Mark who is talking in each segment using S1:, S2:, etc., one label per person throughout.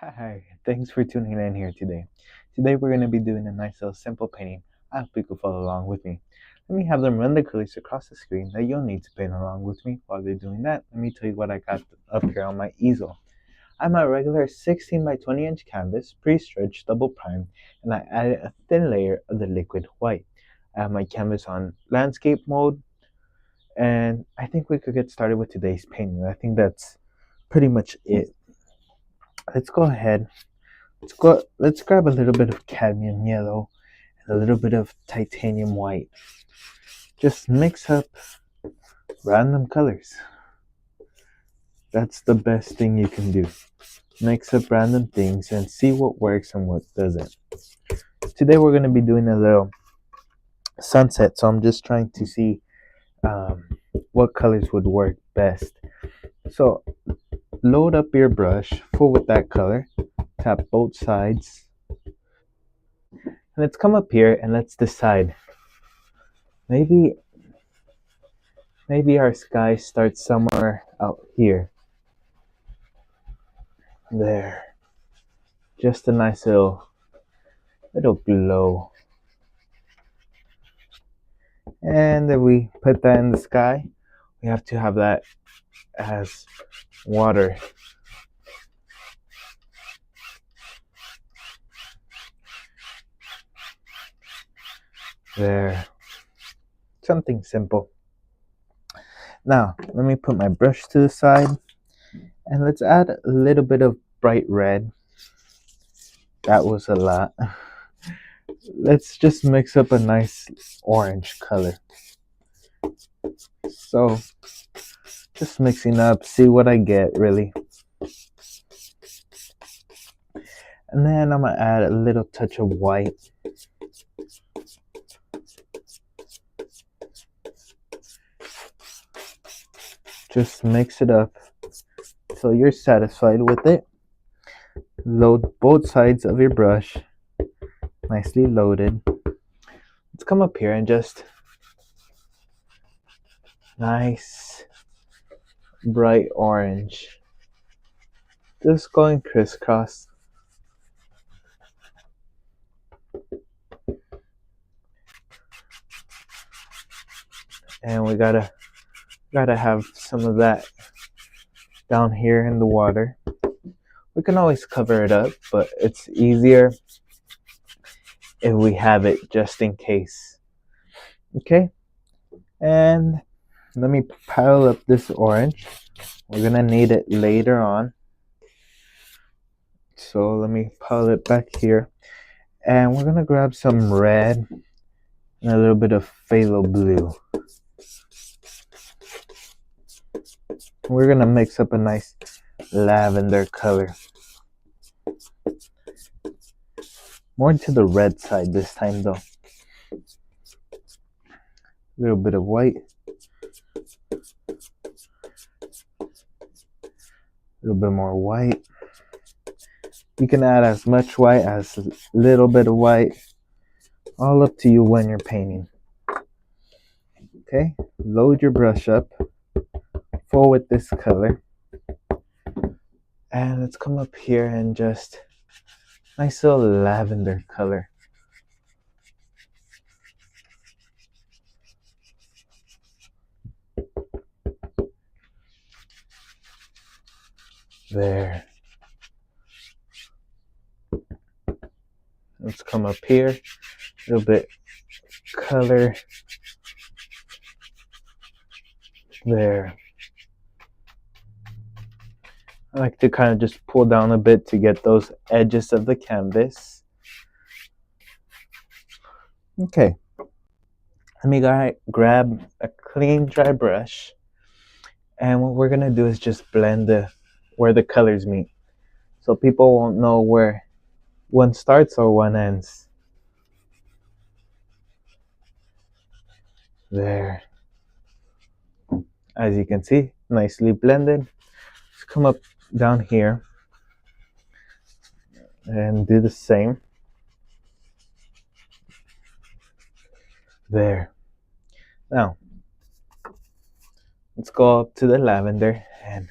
S1: Hi, thanks for tuning in here today. Today we're going to be doing a nice little simple painting. I hope you can follow along with me. Let me have them run the colors across the screen that you'll need to paint along with me. While they're doing that, let me tell you what I got up here on my easel. I have my regular 16 by 20 inch canvas, pre-stretched, double primed, and I added a thin layer of the liquid white. I have my canvas on landscape mode, and I think we could get started with today's painting. I think that's pretty much it. Let's go ahead. Let's grab a little bit of cadmium yellow and a little bit of titanium white. Just mix up random colors. That's the best thing you can do. Mix up random things and see what works and what doesn't. Today we're going to be doing a little sunset, so I'm just trying to see what colors would work best. So load up your brush full with that color, tap both sides, and let's come up here and let's decide. Maybe our sky starts somewhere out here. There. Just a nice little glow. And then we put that in the sky. We have to have that as water. There. Something simple. Now, let me put my brush to the side. And let's add a little bit of bright red. That was a lot. Let's just mix up a nice orange color. So, just mixing up, see what I get really. And then I'm gonna add a little touch of white. Just mix it up so you're satisfied with it. Load both sides of your brush, nicely loaded. Let's come up here and just nice bright orange. Just going crisscross. And we gotta have some of that down here in the water. We can always cover it up, but it's easier if we have it just in case. Okay, and let me pile up this orange. We're gonna need it later on, so let me pile it back here. And we're gonna grab some red and a little bit of phthalo blue. We're gonna mix up a nice lavender color. More to the red side this time though. A little bit of white. A little bit more white. You can add as much white as a little bit of white. All up to you when you're painting. Okay, load your brush up full with this color. And let's come up here and just nice little lavender color. There. Let's come up here, a little bit color. There. I like to kind of just pull down a bit to get those edges of the canvas. Okay. Let me grab a clean, dry brush. And what we're going to do is just blend where the colors meet. So people won't know where one starts or one ends. There. As you can see, nicely blended. Let's come up down here and do the same. There. Now, let's go up to the lavender and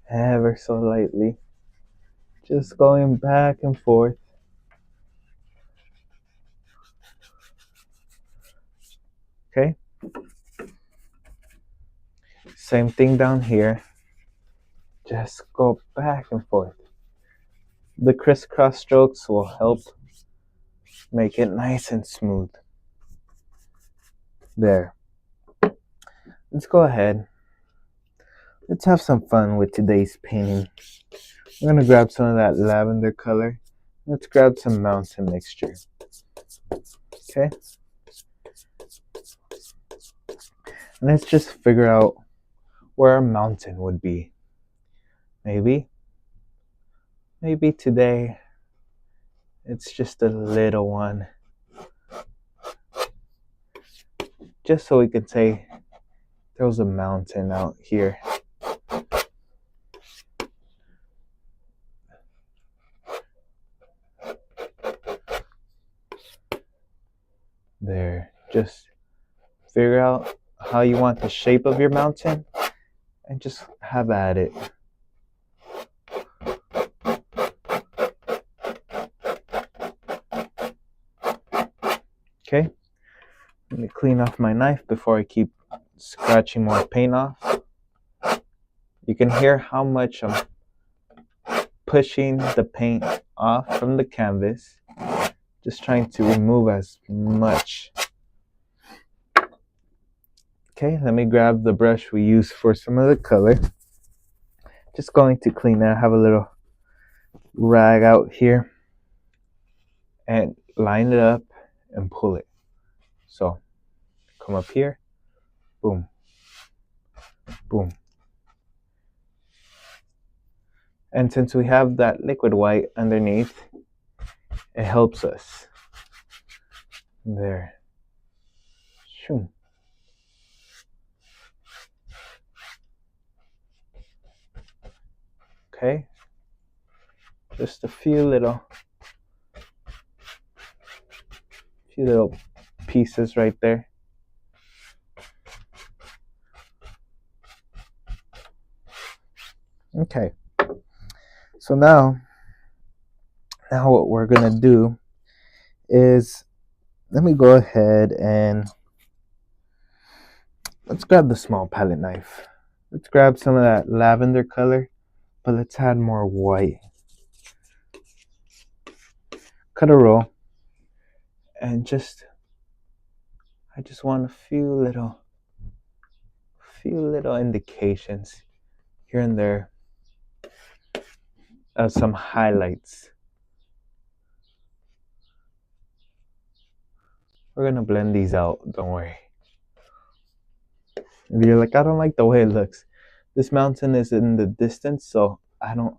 S1: ever so lightly Just going back and forth. Okay. Same thing down here. Just go back and forth. The crisscross strokes will help make it nice and smooth. There. Let's go ahead. Let's have some fun with today's painting. I'm going to grab some of that lavender color. Let's grab some mountain mixture. Okay. And let's just figure out where a mountain would be. Maybe today it's just a little one. Just so we could say there was a mountain out here. There. Just figure out how you want the shape of your mountain and just have at it. Okay. Let me clean off my knife before I keep scratching more paint off. You can hear how much I'm pushing the paint off from the canvas. Just trying to remove as much. Okay, let me grab the brush we use for some of the color. Just going to clean it. I have a little rag out here. And line it up and pull it. So, come up here. Boom. Boom. And since we have that liquid white underneath, it helps us. There. Shoom. Okay. Just a few little pieces right there. Okay. So now what we're gonna do is, let me go ahead and let's grab the small palette knife. Let's grab some of that lavender color, but let's add more white. Cut a roll, and I just want a few little indications here and there of some highlights. We're gonna blend these out, don't worry. If you're like, I don't like the way it looks, this mountain is in the distance, so I don't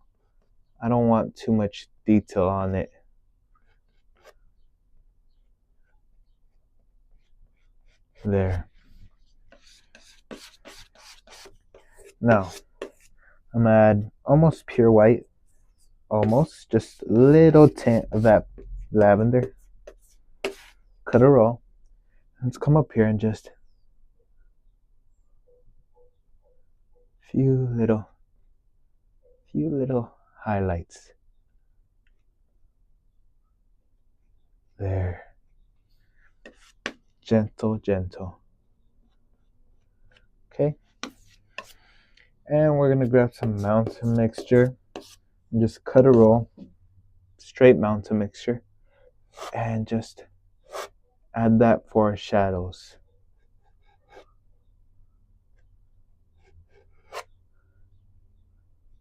S1: want too much detail on it. There. Now, I'm gonna add almost pure white. Almost. Just a little tint of that lavender. Cut a roll. Let's come up here and just few little highlights. There. Gentle. Okay. And we're gonna grab some mountain mixture and just cut a roll, straight mountain mixture, and just add that for our shadows.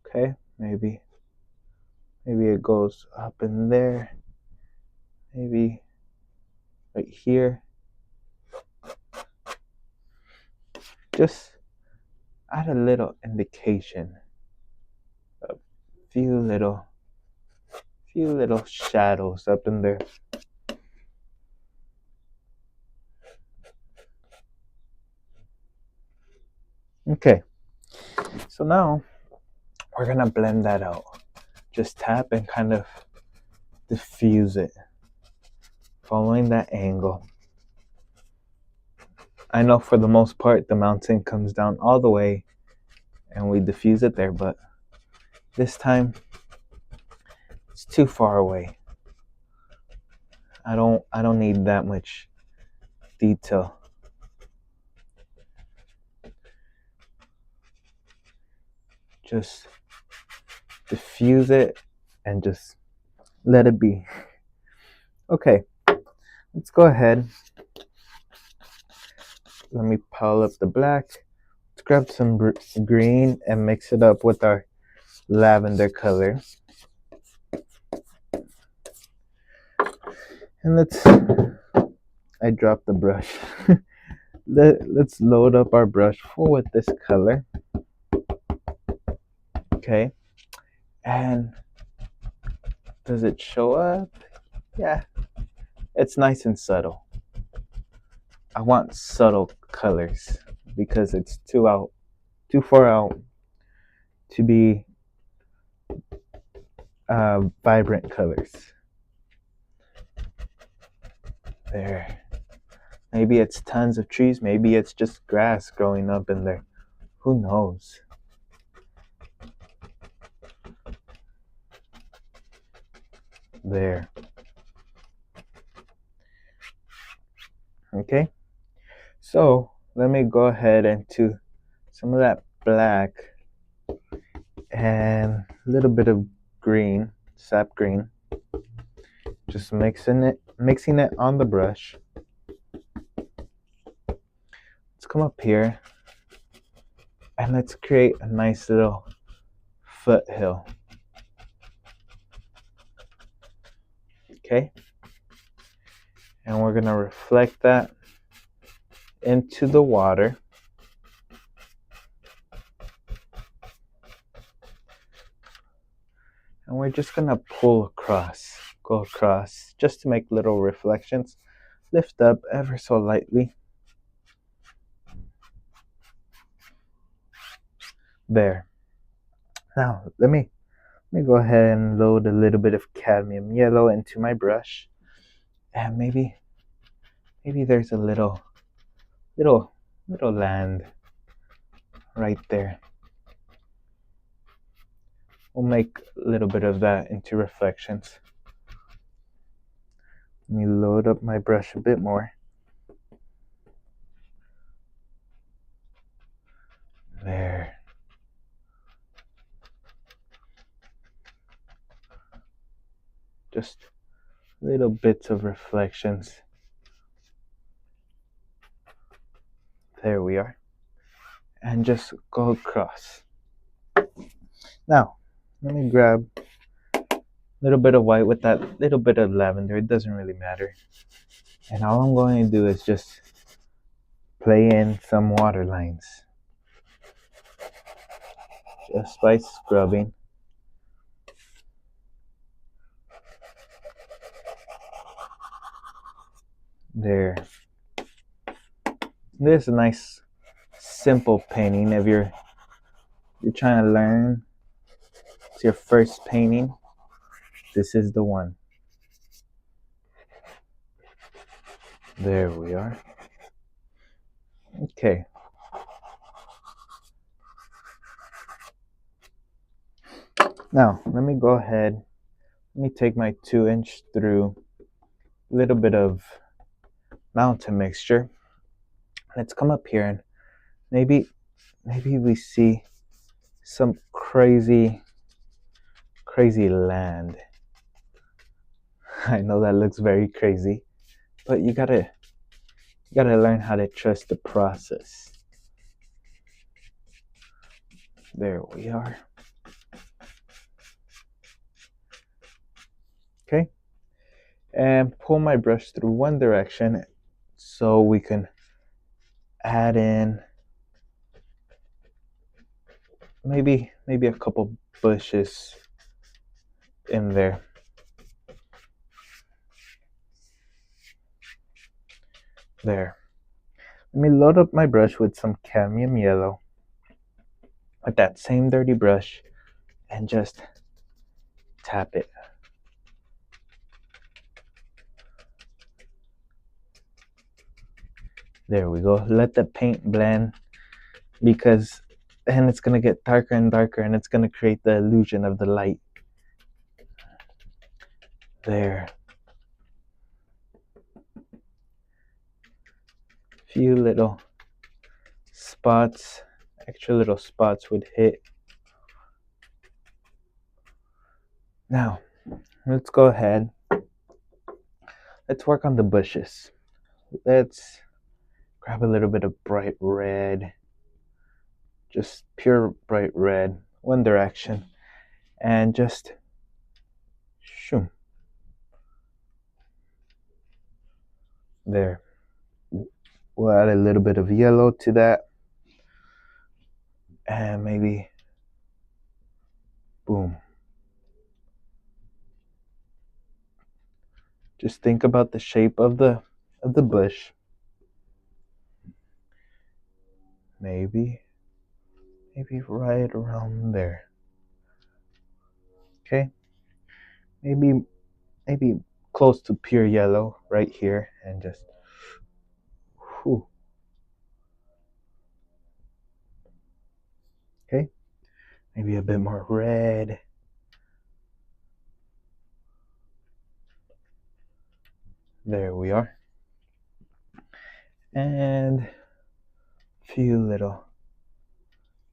S1: Okay, maybe it goes up in there, maybe right here. Just add a little indication, a few little shadows up in there. Okay, so now we're gonna blend that out. Just tap and kind of diffuse it, following that angle. I know for the most part the mountain comes down all the way and we diffuse it there, but this time It's too far away. I don't need that much detail. Just diffuse it and just let it be. Okay, let's go ahead. Let me pile up the black. Let's grab some green and mix it up with our lavender color. And I dropped the brush. Let's load up our brush full with this color. Okay, and does it show up? Yeah, it's nice and subtle. I want subtle colors because it's too far out to be vibrant colors. There. Maybe it's tons of trees. Maybe it's just grass growing up in there. Who knows? There. Okay. So let me go ahead and do some of that black and a little bit of green, sap green. Just mixing it on the brush. Let's come up here and let's create a nice little foothill. Okay, and we're gonna reflect that into the water. And we're just gonna go across, just to make little reflections. Lift up ever so lightly. There. Now let me go ahead and load a little bit of cadmium yellow into my brush, and maybe there's a little land right there. We'll make a little bit of that into reflections. Let me load up my brush a bit more. There. Just little bits of reflections. There we are. And just go across. Now, let me grab a little bit of white with that little bit of lavender. It doesn't really matter. And all I'm going to do is just play in some water lines. Just by scrubbing. There. This is a nice simple painting. If you're trying to learn, it's your first painting, this is the one. There we are. Okay. Now, let me go ahead. Let me take my 2-inch through, a little bit of mountain mixture. Let's come up here and maybe we see some crazy land. I know that looks very crazy, but you gotta learn how to trust the process. There we are. Okay, and pull my brush through one direction so we can add in maybe a couple bushes in there. There. Let me load up my brush with some cadmium yellow with that same dirty brush and just tap it. There we go. Let the paint blend, because then it's going to get darker and darker and it's going to create the illusion of the light. There. Few little spots, extra little spots would hit. Now, let's go ahead. Let's work on the bushes. Let's grab a little bit of bright red, just pure bright red, one direction, and just shoom. There. We'll add a little bit of yellow to that, and maybe boom. Just think about the shape of the bush. Maybe right around there. Okay? Maybe close to pure yellow right here, and just whew. Okay? Maybe a bit more red. There we are. And a few little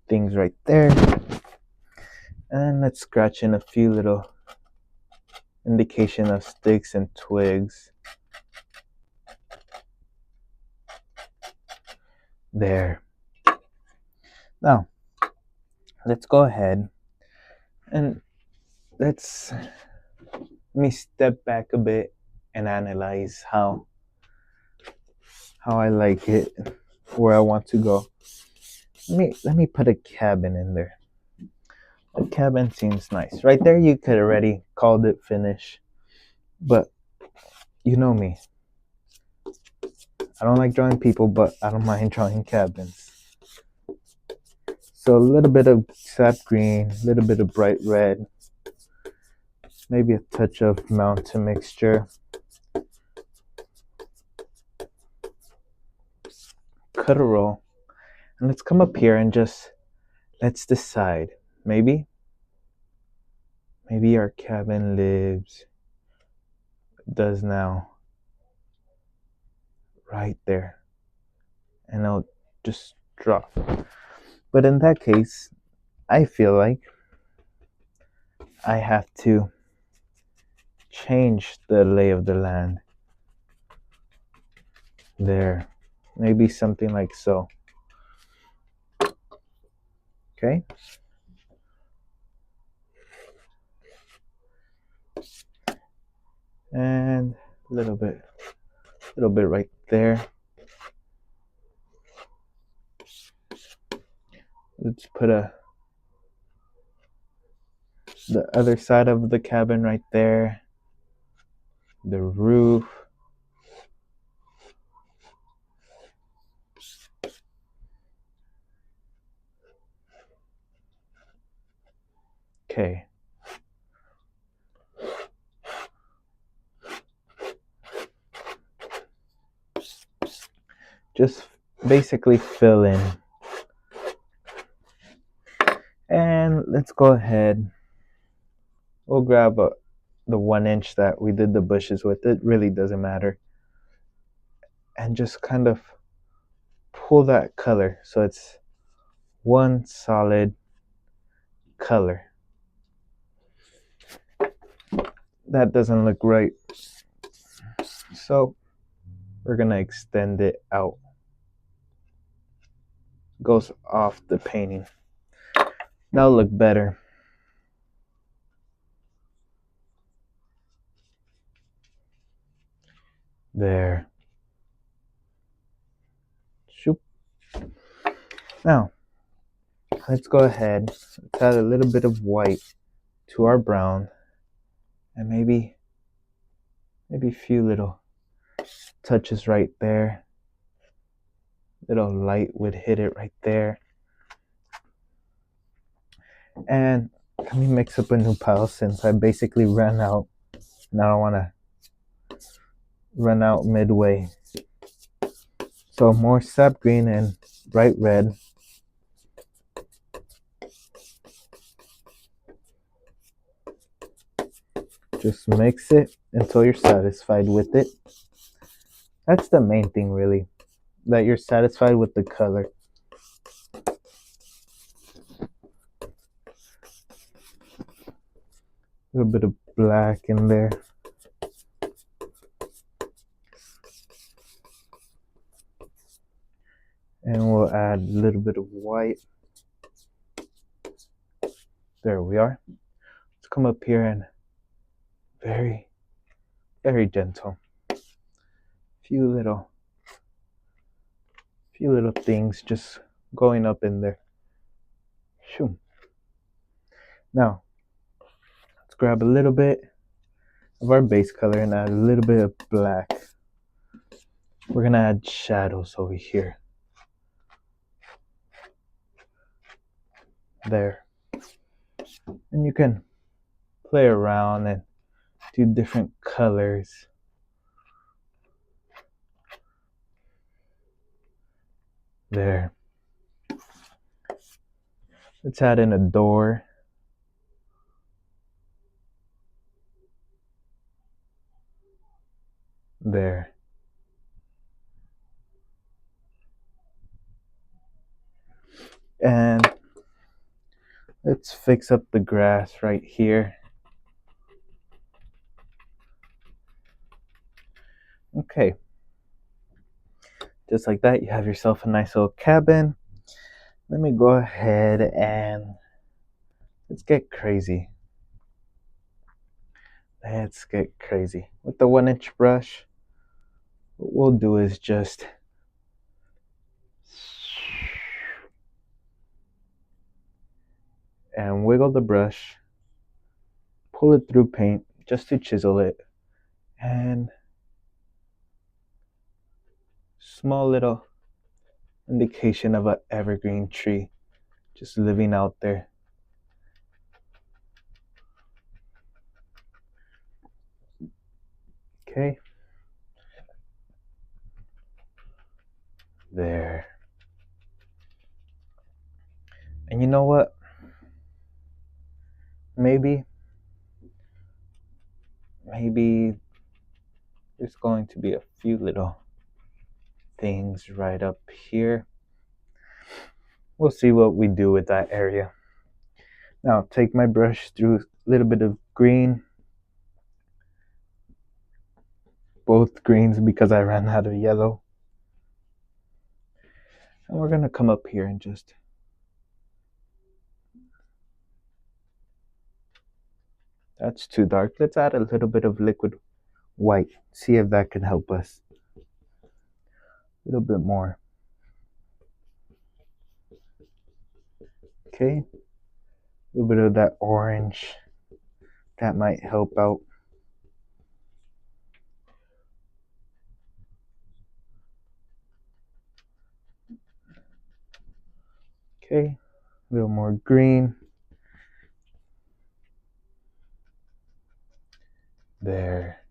S1: things right there. And let's scratch in a few little indication of sticks and twigs. There. Now, let's go ahead and let me step back a bit and analyze how I like it, where I want to go. Let me put a cabin in there. A cabin seems nice. Right there you could already called it finish. But you know me. I don't like drawing people, but I don't mind drawing cabins. So a little bit of sap green, a little bit of bright red, maybe a touch of mountain mixture. Cut a roll. And let's come up here and just let's decide. Maybe our cabin does now right there. And I'll just drop. But in that case, I feel like I have to change the lay of the land. There. Maybe something like so. Okay? And a little bit right there. Let's put the other side of the cabin right there. The roof. Okay. Just basically fill in. And let's go ahead. We'll grab the 1 inch that we did the bushes with. It really doesn't matter. And just kind of pull that color so it's one solid color. That doesn't look right. So we're gonna extend it out. Goes off the painting. That'll look better. There. Shoop. Now, let's go ahead. Let's add a little bit of white to our brown. And maybe a few little touches right there. Little light would hit it right there. And let me mix up a new pile since I basically ran out. And I don't want to run out midway. So more sap green and bright red. Just mix it until you're satisfied with it. That's the main thing, really, that you're satisfied with the color. A little bit of black in there. And we'll add a little bit of white. There we are. Let's come up here and very, very gentle. Few little things just going up in there. Shoo. Now, let's grab a little bit of our base color and add a little bit of black. We're gonna add shadows over here. There. And you can play around and do different colors. There. Let's add in a door. There. And let's fix up the grass right here. Okay. Just like that, you have yourself a nice little cabin. Let me go ahead and let's get crazy. Let's get crazy. With the 1-inch brush, what we'll do is just and wiggle the brush, pull it through paint just to chisel it, and small little indication of an evergreen tree just living out there. Okay. There. And you know what? Maybe there's going to be a few little things right up here. We'll see what we do with that area. Now take my brush through a little bit of green. Both greens because I ran out of yellow. And we're gonna come up here and just that's too dark. Let's add a little bit of liquid white. See if that can help us. A little bit more. Okay. A little bit of that orange. That might help out. Okay. A little more green. There.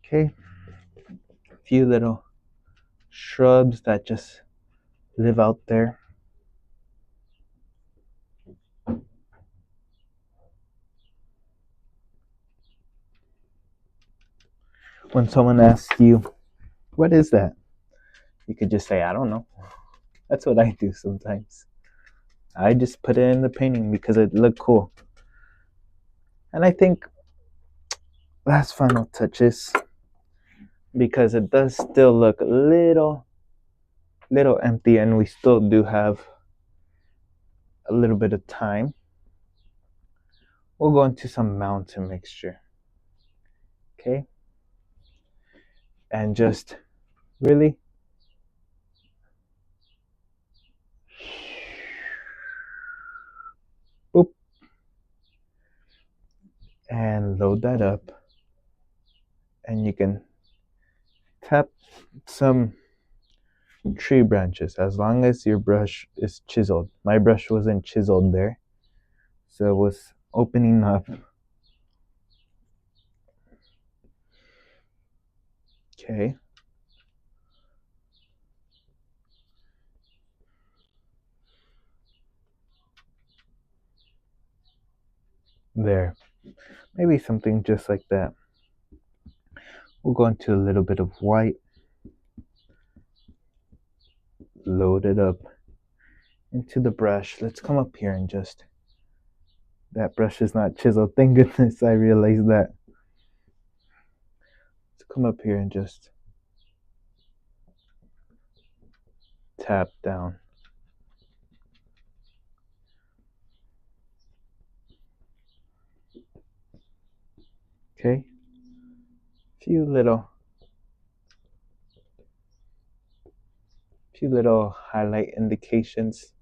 S1: Okay. A few little shrubs that just live out there. When someone asks you, what is that? You could just say, I don't know. That's what I do sometimes. I just put it in the painting because it looked cool. And I think last final touches, because it does still look a little empty and we still do have a little bit of time. We'll go into some mountain mixture. Okay? And just really boop and load that up, and you can tap some tree branches as long as your brush is chiseled. My brush wasn't chiseled there, so it was opening up. Okay, There. Maybe something just like that. We'll go into a little bit of white. Load it up into the brush. Let's come up here and just... That brush is not chiseled. Thank goodness I realized that. Let's come up here and just tap down. Okay. Few little highlight indications.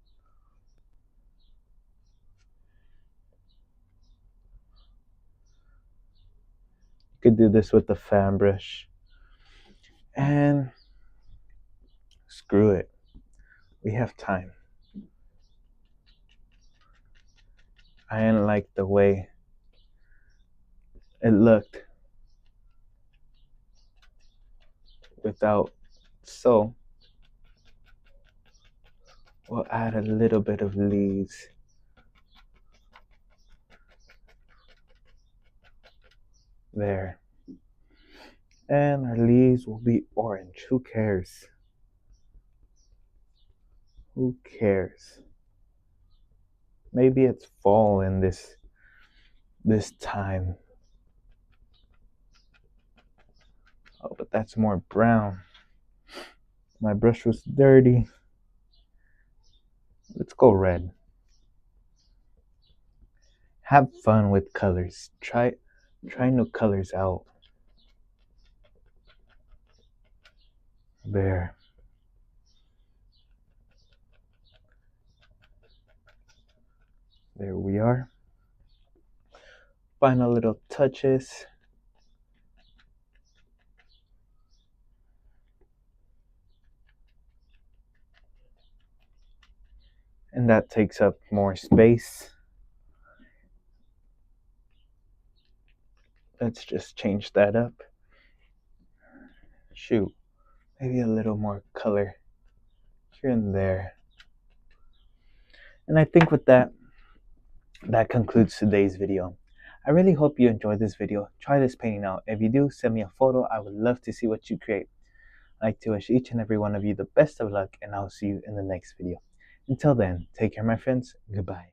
S1: You could do this with the fan brush. And screw it. We have time. I didn't like the way it looked without, so we'll add a little bit of leaves. There. And our leaves will be orange. Who cares? Who cares? Maybe it's fall in this time. Oh, but that's more brown. My brush was dirty. Let's go red. Have fun with colors. Try new colors out. There. There we are. Final little touches. And that takes up more space. Let's just change that up. Shoot, maybe a little more color here and there. And I think with that concludes today's video. I really hope you enjoyed this video. Try this painting out. If you do, send me a photo. I would love to see what you create. I'd like to wish each and every one of you the best of luck, and I'll see you in the next video. Until then, take care, my friends. Goodbye.